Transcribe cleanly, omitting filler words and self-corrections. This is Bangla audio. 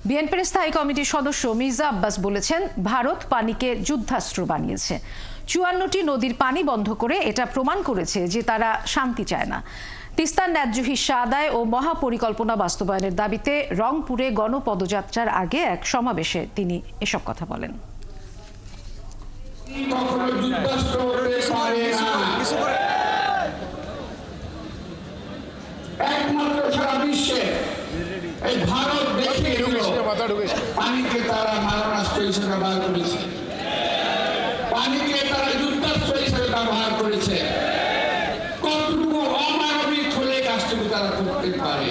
বিএনপির স্থায়ী কমিটির সদস্য মির্জা আব্বাস বলেছেন, ভারত পানিকে যুদ্ধাস্ত্র বানিয়েছে। ৫৪টি নদীর পানি বন্ধ করে এটা প্রমাণ করেছে যে তারা শান্তি চায় না। তিস্তার ন্যায্য হিস্যা আদায় ও মহাপরিকল্পনা বাস্তবায়নের দাবিতে রংপুরে গণপদযাত্রার আগে এক সমাবেশে তিনি এসব কথা বলেন। একমাত্র সারা বিশ্বে এই ভারত দেখিয়ে দিল পানিকে তারা মারণাস্ত্র হিসেবে ব্যবহার করেছে, পানিকে তারা যুদ্ধাস্ত্র হিসেবে ব্যবহার করেছে। কতটুকু অমানবিক হলে কাজটুকু তারা করতে পারে।